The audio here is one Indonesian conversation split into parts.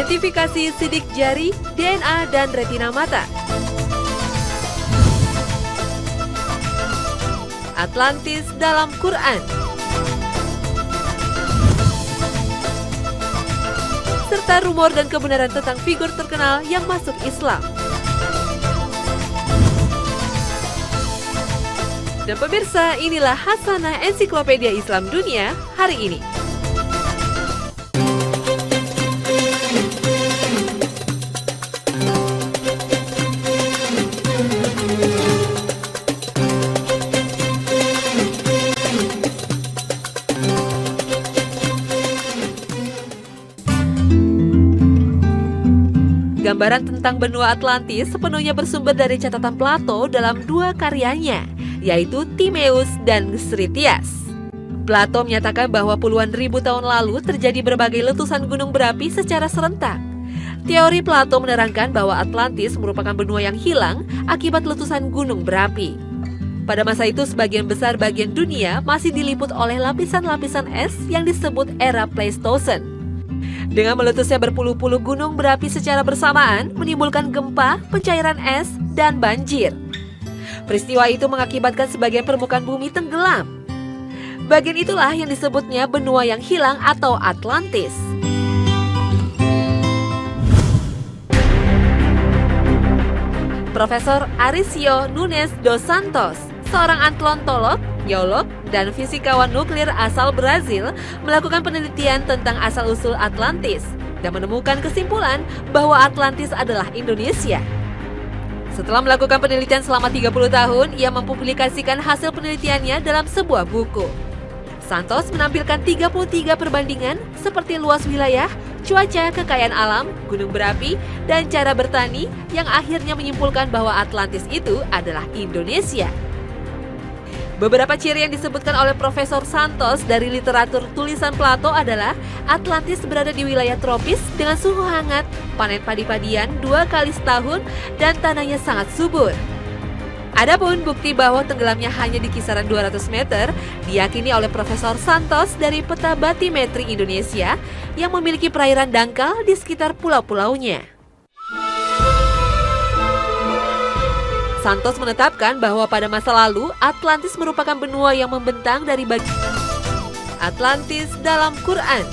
Identifikasi sidik jari, DNA, dan retina mata. Atlantis dalam Quran. Serta rumor dan kebenaran tentang figur terkenal yang masuk Islam. Dan pemirsa, inilah Hasanah Ensiklopedia Islam Dunia hari ini. Gambaran tentang benua Atlantis sepenuhnya bersumber dari catatan Plato dalam dua karyanya, yaitu Timaeus dan Critias. Plato menyatakan bahwa puluhan ribu tahun lalu terjadi berbagai letusan gunung berapi secara serentak. Teori Plato menerangkan bahwa Atlantis merupakan benua yang hilang akibat letusan gunung berapi. Pada masa itu, sebagian besar bagian dunia masih diliput oleh lapisan-lapisan es yang disebut era Pleistocene. Dengan meletusnya berpuluh-puluh gunung berapi secara bersamaan, menimbulkan gempa, pencairan es, dan banjir. Peristiwa itu mengakibatkan sebagian permukaan bumi tenggelam. Bagian itulah yang disebutnya benua yang hilang atau Atlantis. Profesor Aricio Nunes dos Santos, seorang antropolog, geolog, dan fisikawan nuklir asal Brazil, melakukan penelitian tentang asal-usul Atlantis dan menemukan kesimpulan bahwa Atlantis adalah Indonesia. Setelah melakukan penelitian selama 30 tahun, ia mempublikasikan hasil penelitiannya dalam sebuah buku. Santos menampilkan 33 perbandingan seperti luas wilayah, cuaca, kekayaan alam, gunung berapi, dan cara bertani yang akhirnya menyimpulkan bahwa Atlantis itu adalah Indonesia. Beberapa ciri yang disebutkan oleh Profesor Santos dari literatur tulisan Plato adalah Atlantis berada di wilayah tropis dengan suhu hangat, panen padi-padian 2 kali setahun, dan tanahnya sangat subur. Adapun bukti bahwa tenggelamnya hanya di kisaran 200 meter diyakini oleh Profesor Santos dari peta batimetri Indonesia yang memiliki perairan dangkal di sekitar pulau-pulaunya. Santos menetapkan bahwa pada masa lalu Atlantis merupakan benua yang membentang dari bagian Atlantis dalam Quran.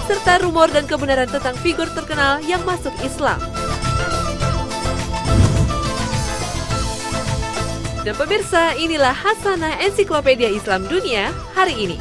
Serta rumor dan kebenaran tentang figur terkenal yang masuk Islam. Dan pemirsa, inilah Hasanah Ensiklopedia Islam Dunia hari ini.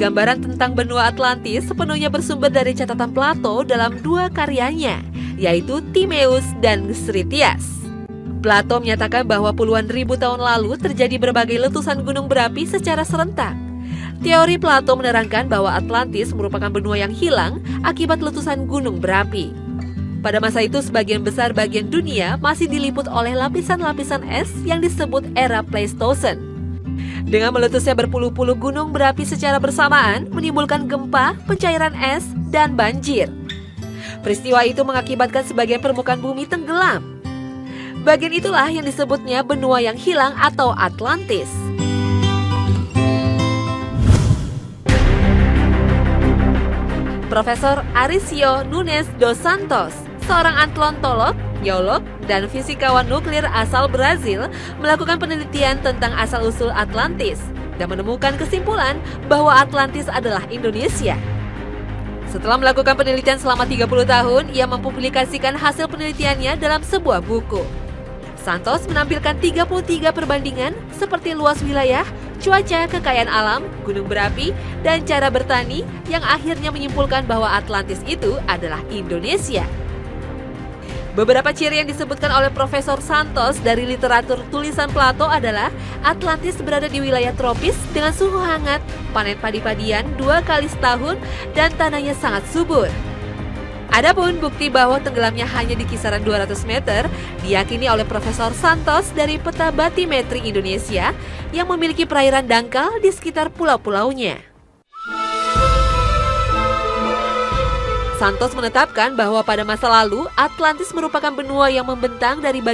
Gambaran tentang benua Atlantis sepenuhnya bersumber dari catatan Plato dalam dua karyanya, yaitu Timaeus dan Critias. Plato menyatakan bahwa puluhan ribu tahun lalu terjadi berbagai letusan gunung berapi secara serentak. Teori Plato menerangkan bahwa Atlantis merupakan benua yang hilang akibat letusan gunung berapi. Pada masa itu, sebagian besar bagian dunia masih diliput oleh lapisan-lapisan es yang disebut era Pleistocene. Dengan meletusnya berpuluh-puluh gunung berapi secara bersamaan, menimbulkan gempa, pencairan es, dan banjir. Peristiwa itu mengakibatkan sebagian permukaan bumi tenggelam. Bagian itulah yang disebutnya benua yang hilang atau Atlantis. Profesor Aricio Nunes dos Santos, seorang antropolog, geolog, dan fisikawan nuklir asal Brazil, melakukan penelitian tentang asal-usul Atlantis dan menemukan kesimpulan bahwa Atlantis adalah Indonesia. Setelah melakukan penelitian selama 30 tahun, ia mempublikasikan hasil penelitiannya dalam sebuah buku. Santos menampilkan 33 perbandingan seperti luas wilayah, cuaca, kekayaan alam, gunung berapi, dan cara bertani yang akhirnya menyimpulkan bahwa Atlantis itu adalah Indonesia. Beberapa ciri yang disebutkan oleh Profesor Santos dari literatur tulisan Plato adalah Atlantis berada di wilayah tropis dengan suhu hangat, panen padi-padian 2 kali setahun, dan tanahnya sangat subur. Adapun bukti bahwa tenggelamnya hanya di kisaran 200 meter diyakini oleh Profesor Santos dari Peta Batimetri Indonesia yang memiliki perairan dangkal di sekitar pulau-pulaunya. Santos menetapkan bahwa pada masa lalu Atlantis merupakan benua yang membentang dari bagian